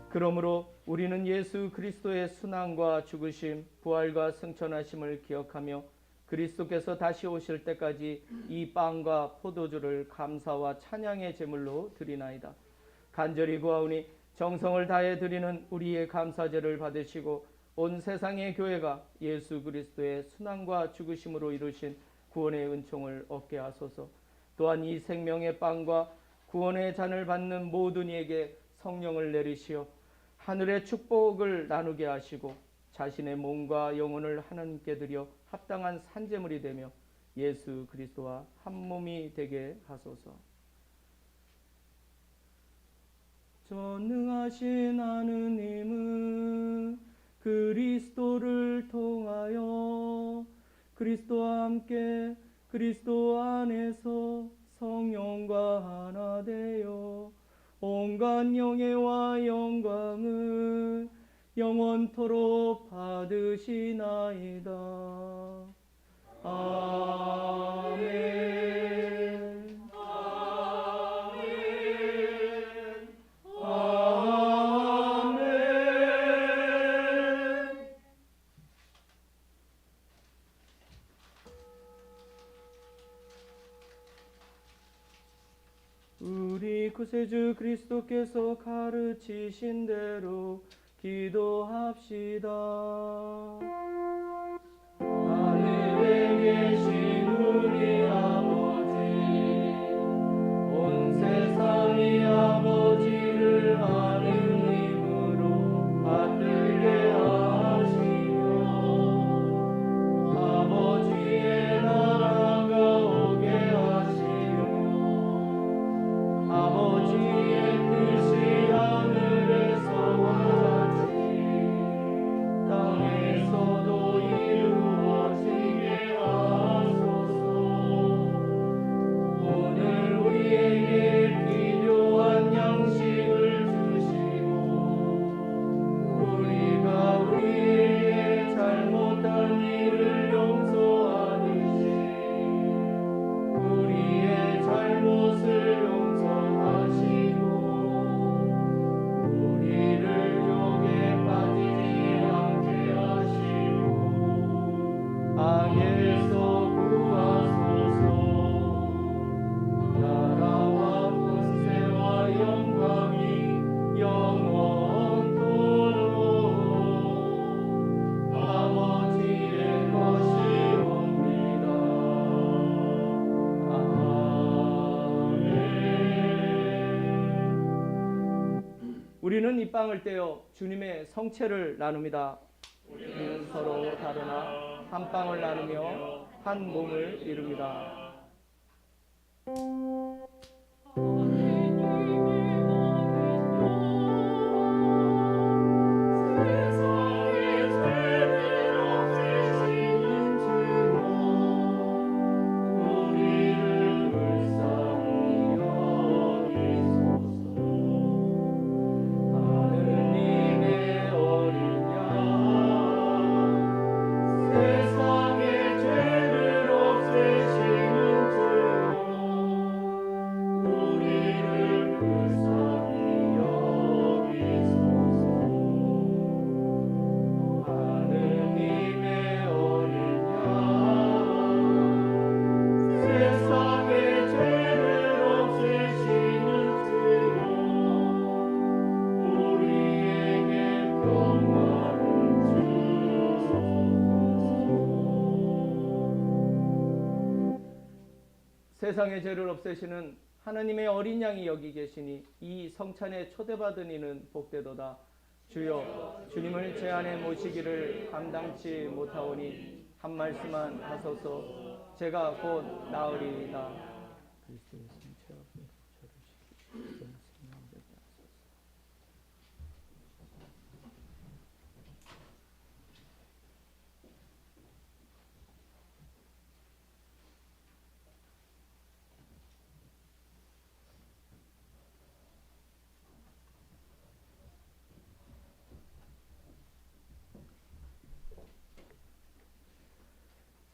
그러므로 우리는 예수 그리스도의 순환과 죽으심, 부활과 승천하심을 기억하며 그리스도께서 다시 오실 때까지 이 빵과 포도주를 감사와 찬양의 제물로 드리나이다. 간절히 구하오니 정성을 다해 드리는 우리의 감사제를 받으시고 온 세상의 교회가 예수 그리스도의 순환과 죽으심으로 이루신 구원의 은총을 얻게 하소서. 또한 이 생명의 빵과 구원의 잔을 받는 모든 이에게 성령을 내리시어 하늘의 축복을 나누게 하시고 자신의 몸과 영혼을 하나님께 드려 합당한 산제물이 되며 예수 그리스도와 한 몸이 되게 하소서. 전능하신 하느님은 그리스도를 통하여 그리스도와 함께 그리스도 안에서 성령과 하나 되어 온갖 영예와 영광을 영원토록 받으시나이다. 아멘. 우리 구세주 그리스도께서 가르치신 대로 기도합시다. 하늘에 계신 우리 아버지, 온 세상이 아버지를 아는 힘으로 받들게 하시며 아버지의 나라가 오게 하시며 아버지의 뜻이 하늘에서와 같이 땅에서도 이루어지게 하소서. 오늘 우리에게 필요한 양식을 주시고 우리가 우리에게 잘못한 일을 용서하듯이 우리의 잘못을 용서하시고 우리를 욕에 빠지지 않게 하시고 악에서 구하소서. 나라와 권세와 영광이 영원토록 아버지의 것이옵니다. 우리는 이 빵을 떼어 주님의 성체를 나눕니다. 우리는 서로 다르나 한 빵을 나누며 한 몸을 이룹니다. 세상의 죄를 없애시는 주여 우리를 불쌍히 여기소서. 하느님의 어린 양 세상의 죄를 없애시는 주여 우리를 불쌍히 여기소서. 하느님의 어린 양 세상의 죄를 없애시는 주여 우리에게 평화를 주소서. 세상의 죄를 없애시는 하나님의 어린 양이 여기 계시니 이 성찬에 초대받은 이는 복되도다. 주여, 주님을 제 안에 모시기를 감당치 못하오니 한 말씀만 하소서. 제가 곧 나으리이다. 그리스도의 성체 앞에 저를 지키시고 생명되게 하소서.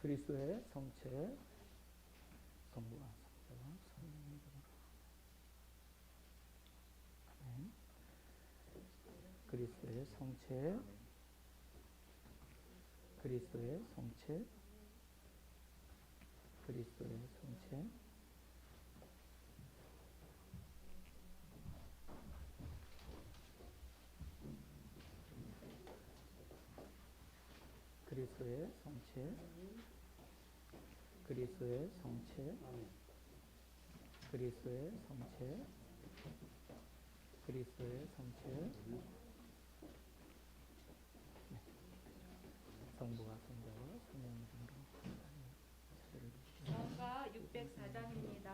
그리스도의 성체, 성부와 성자와 성령의 이름으로. 아멘. 그리스도의 성체, 그리스도의 성체, 그리스도의 성체. 그리스도의 성체, 그리스도의 성체, 그리스도의 성체, 그리스도의 성체. 성부와 성자와 성령의 이름으로 성가 604장입니다.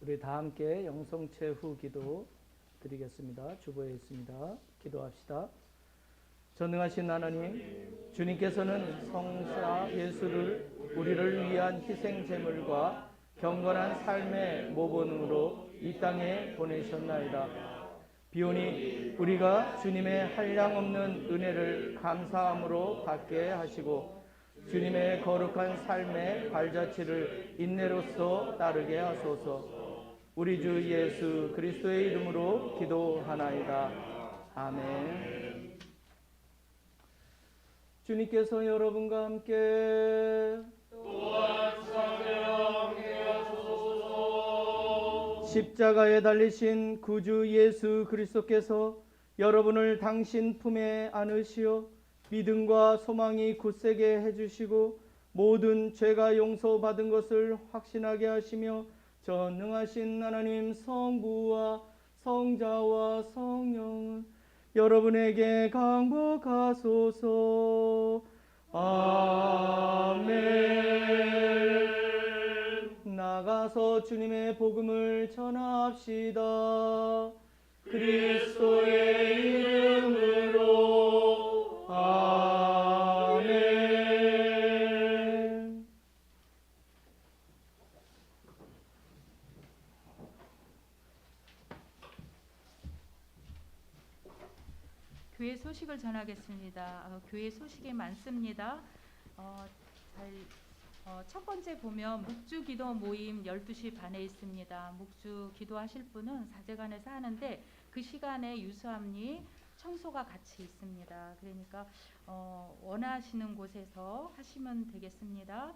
우리 다 함께 영성체 후 기도 드리겠습니다. 주보에 있습니다. 기도합시다. 전능하신 하나님, 주님께서는 성자 예수를 우리를 위한 희생 제물과 경건한 삶의 모본으로 이 땅에 보내셨나이다. 비오니 우리가 주님의 한량없는 은혜를 감사함으로 받게 하시고 주님의 거룩한 삶의 발자취를 인내로써 따르게 하소서. 우리 주 예수 그리스도의 이름으로 기도하나이다. 아멘. 주님께서 여러분과 함께 또한 사대와 함께하소서. 십자가에 달리신 구주 예수 그리스도께서 여러분을 당신 품에 안으시어 믿음과 소망이 굳세게 해주시고 모든 죄가 용서받은 것을 확신하게 하시며 전능하신 하나님 성부와 성자와 성령은 여러분에게 강복하소서. 아멘. 나가서 주님의 복음을 전합시다. 그리스도의 이름으로. 교회 소식을 전하겠습니다. 교회 소식이 많습니다. 첫 번째 보면 묵주 기도 모임 12시 반에 있습니다. 묵주 기도하실 분은 사제관에서 하는데 그 시간에 유수함리 청소가 같이 있습니다. 그러니까 원하시는 곳에서 하시면 되겠습니다.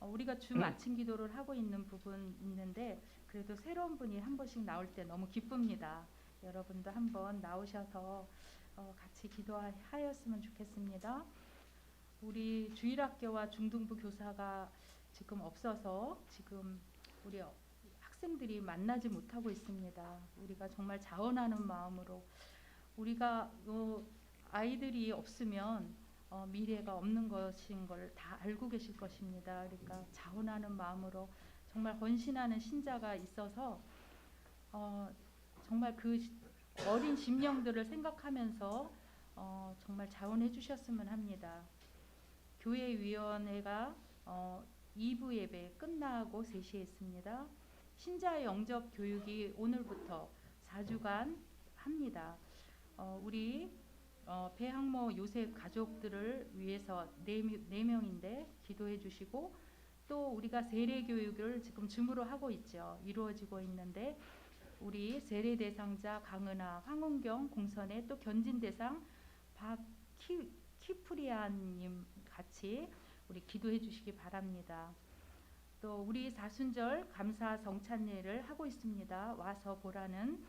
우리가 주 마침 기도를 하고 있는 부분 있는데 그래도 새로운 분이 한 번씩 나올 때 너무 기쁩니다. 여러분도 한번 나오셔서 같이 기도하였으면 좋겠습니다. 우리 주일학교와 중등부 교사가 지금 없어서 지금 우리 학생들이 만나지 못하고 있습니다. 우리가 정말 자원하는 마음으로 우리가 아이들이 없으면 미래가 없는 것인 걸 다 알고 계실 것입니다. 그러니까 자원하는 마음으로 정말 헌신하는 신자가 있어서 정말 그 어린 심령들을 생각하면서 정말 자원해 주셨으면 합니다. 교회위원회가 2부 예배 끝나고 3시에 있습니다. 신자 영접 교육이 오늘부터 4주간 합니다. 우리 배학모 요셉 가족들을 위해서 4명인데 기도해 주시고 또 우리가 세례 교육을 지금 줌으로 하고 있죠. 이루어지고 있는데 우리 세례 대상자 강은하, 황은경 공선의 또 견진 대상 키프리아님 같이 우리 기도해 주시기 바랍니다. 또 우리 사순절 감사 성찬례를 하고 있습니다. 와서 보라는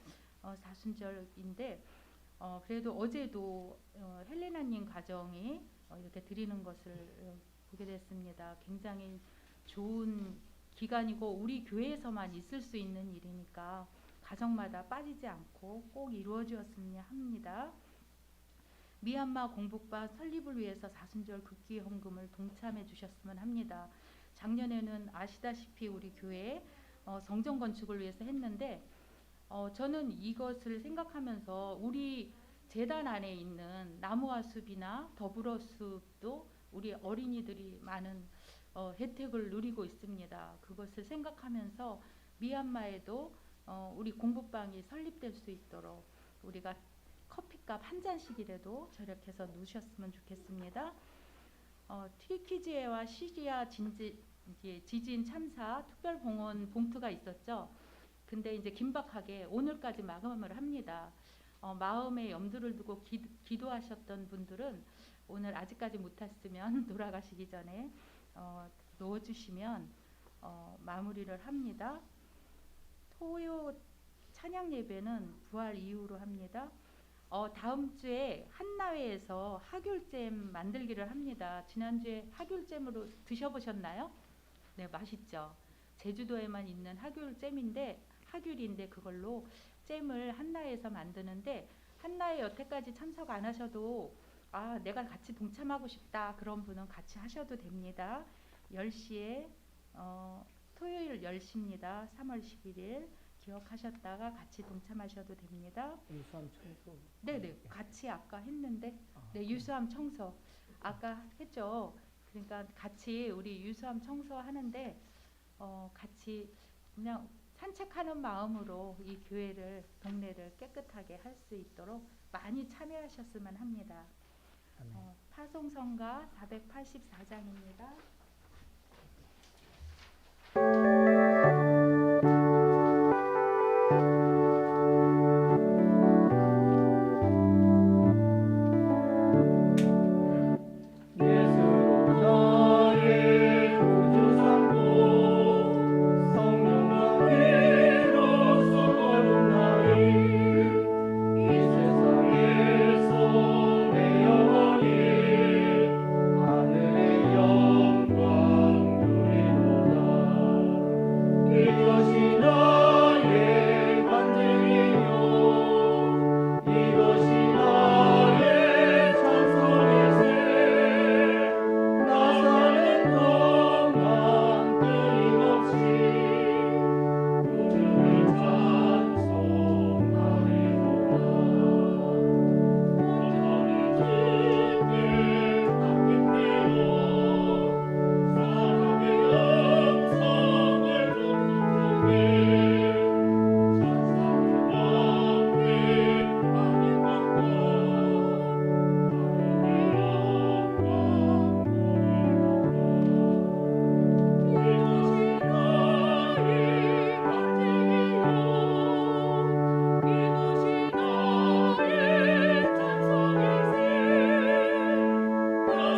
사순절인데 그래도 어제도 헬레나님 가정이 이렇게 드리는 것을 보게 됐습니다. 굉장히 좋은 기간이고 우리 교회에서만 있을 수 있는 일이니까 가정마다 빠지지 않고 꼭 이루어지었으면 합니다. 미얀마 공복반 설립을 위해서 사순절 국기 헌금을 동참해 주셨으면 합니다. 작년에는 아시다시피 우리 교회 성전 건축을 위해서 했는데 저는 이것을 생각하면서 우리 재단 안에 있는 나무와 숲이나 더불어 숲도 우리 어린이들이 많은 혜택을 누리고 있습니다. 그것을 생각하면서 미얀마에도 우리 공부방이 설립될 수 있도록 우리가 커피값 한 잔씩이라도 절약해서 놓으셨으면 좋겠습니다. 튀르키예와 시리아 지진 참사 특별봉헌 봉투가 있었죠. 근데 이제 긴박하게 오늘까지 마감을 합니다. 마음에 염두를 두고 기도하셨던 분들은 오늘 아직까지 못했으면 돌아가시기 전에 넣어주시면 마무리를 합니다. 토요 찬양 예배는 부활 이후로 합니다. 다음 주에 한나회에서 하귤잼 만들기를 합니다. 지난주에 하귤잼으로 드셔보셨나요? 네, 맛있죠. 제주도에만 있는 하귤인데 그걸로 잼을 한나회에서 만드는데 한나회 여태까지 참석 안 하셔도 내가 같이 동참하고 싶다 그런 분은 같이 하셔도 됩니다. 10시에 토요일 10시입니다. 3월 11일 기억하셨다가 같이 동참하셔도 됩니다. 유수함 청소. 네네, 같이 아까 했는데 네, 유수함 청소 아까 했죠. 그러니까 같이 우리 유수함 청소하는데 같이 그냥 산책하는 마음으로 이 교회를 동네를 깨끗하게 할 수 있도록 많이 참여하셨으면 합니다. 파송성가 484장입니다.